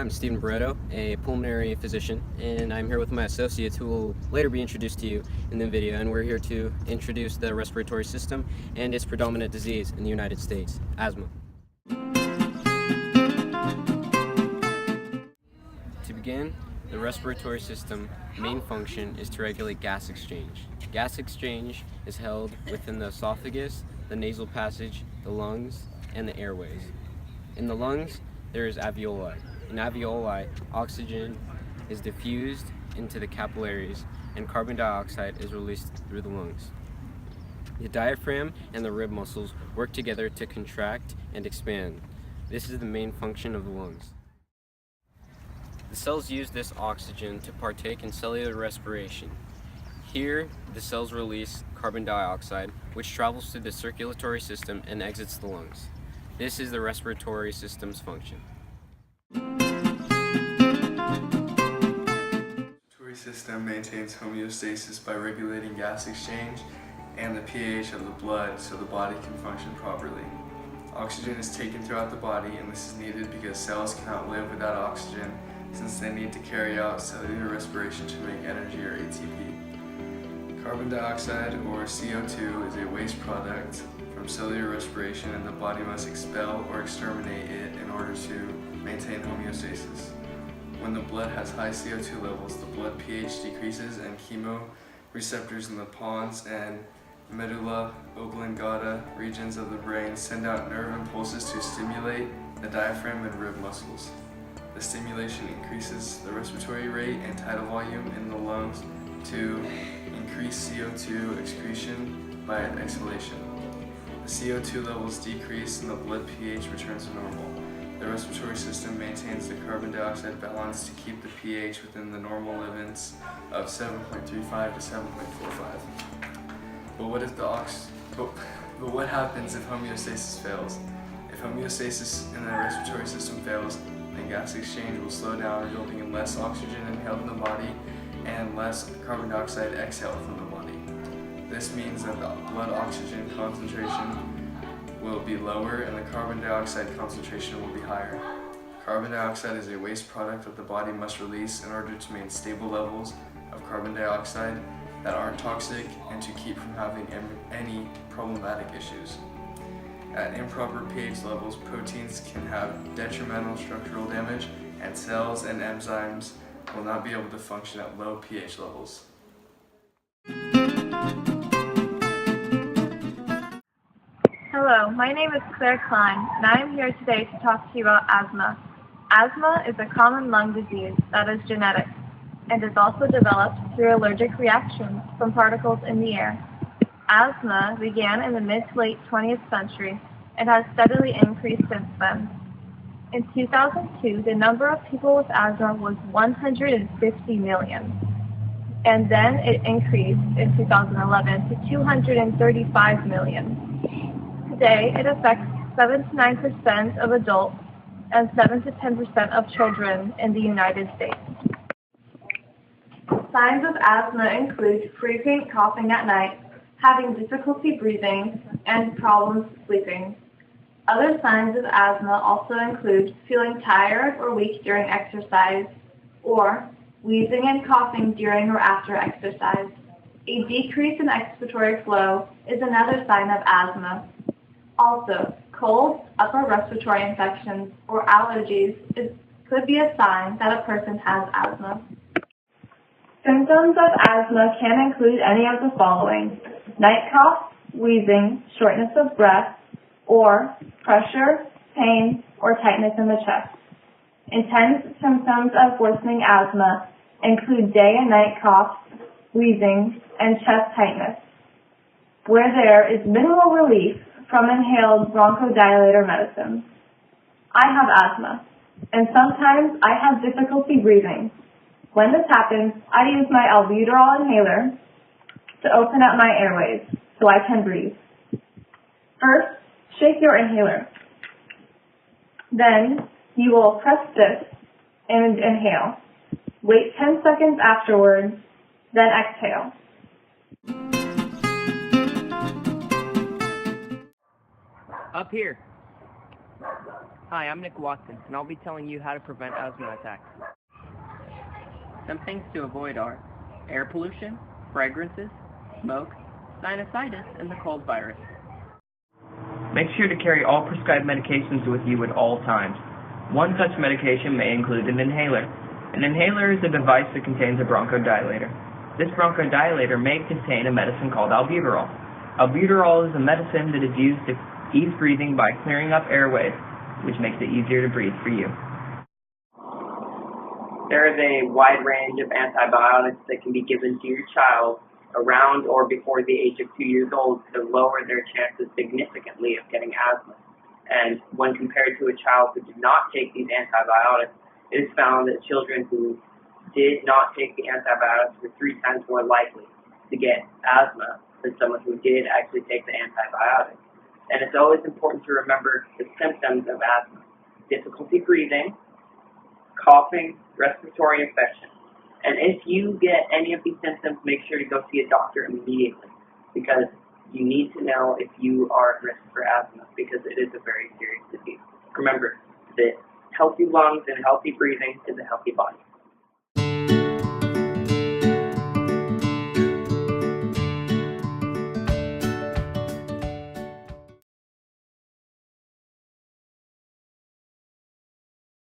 I'm Stephen Barreto, a pulmonary physician, and I'm here with my associates who will later be introduced to you in the video, and we're here to introduce the respiratory system and its predominant disease in the United States, asthma. To begin, the respiratory system main function is to regulate gas exchange. Gas exchange is held within the esophagus, the nasal passage, the lungs, and the airways. In the lungs, there is alveoli. In alveoli, oxygen is diffused into the capillaries and carbon dioxide is released through the lungs. The diaphragm and the rib muscles work together to contract and expand. This is the main function of the lungs. The cells use this oxygen to partake in cellular respiration. Here, the cells release carbon dioxide, which travels through the circulatory system and exits the lungs. This is the respiratory system's function. The respiratory system maintains homeostasis by regulating gas exchange and the pH of the blood so the body can function properly. Oxygen is taken throughout the body, and this is needed because cells cannot live without oxygen since they need to carry out cellular respiration to make energy or ATP. Carbon dioxide, or CO2, is a waste product from cellular respiration, and the body must expel or exterminate it in order to maintain homeostasis. When the blood has high CO2 levels, the blood pH decreases and chemoreceptors in the pons and medulla oblongata regions of the brain send out nerve impulses to stimulate the diaphragm and rib muscles. The stimulation increases the respiratory rate and tidal volume in the lungs to increase CO2 excretion by exhalation. The CO2 levels decrease and the blood pH returns to normal. The respiratory system maintains the carbon dioxide balance to keep the pH within the normal limits of 7.35 to 7.45. But what happens if homeostasis fails? If homeostasis in the respiratory system fails, then gas exchange will slow down, resulting in less oxygen inhaled in the body and less carbon dioxide exhaled from the body. This means that the blood oxygen concentration will be lower and the carbon dioxide concentration will be higher. Carbon dioxide is a waste product that the body must release in order to maintain stable levels of carbon dioxide that aren't toxic and to keep from having any problematic issues. At improper pH levels, proteins can have detrimental structural damage, and cells and enzymes will not be able to function at low pH levels. Hello, my name is Claire Klein, and I am here today to talk to you about asthma. Asthma is a common lung disease that is genetic and is also developed through allergic reactions from particles in the air. Asthma began in the mid to late 20th century and has steadily increased since then. In 2002, the number of people with asthma was 150 million, and then it increased in 2011 to 235 million. Today, it affects 7 to 9% of adults and 7 to 10% of children in the United States. Signs of asthma include frequent coughing at night, having difficulty breathing, and problems sleeping. Other signs of asthma also include feeling tired or weak during exercise, or wheezing and coughing during or after exercise. A decrease in expiratory flow is another sign of asthma. Also, colds, upper respiratory infections, or allergies could be a sign that a person has asthma. Symptoms of asthma can include any of the following: night cough, wheezing, shortness of breath, or pressure, pain, or tightness in the chest. Intense symptoms of worsening asthma include day and night cough, wheezing, and chest tightness, where there is minimal relief from inhaled bronchodilator medicine. I have asthma, and sometimes I have difficulty breathing. When this happens, I use my albuterol inhaler to open up my airways so I can breathe. First, shake your inhaler. Then, you will press this and inhale. Wait 10 seconds afterwards, then exhale. Up here. Hi, I'm Nick Watson, and I'll be telling you how to prevent asthma attacks. Some things to avoid are air pollution, fragrances, smoke, sinusitis, and the cold virus. Make sure to carry all prescribed medications with you at all times. One such medication may include an inhaler. An inhaler is a device that contains a bronchodilator. This bronchodilator may contain a medicine called albuterol. Albuterol is a medicine that is used to ease breathing by clearing up airways, which makes it easier to breathe for you. There is a wide range of antibiotics that can be given to your child around or before the age of 2 years old to lower their chances significantly of getting asthma. And when compared to a child who did not take these antibiotics, it is found that children who did not take the antibiotics were 3 times more likely to get asthma than someone who did actually take the antibiotics. And it's always important to remember the symptoms of asthma: difficulty breathing, coughing, respiratory infection. And if you get any of these symptoms, make sure to go see a doctor immediately, because you need to know if you are at risk for asthma, because it is a very serious disease. Remember that healthy lungs and healthy breathing is a healthy body.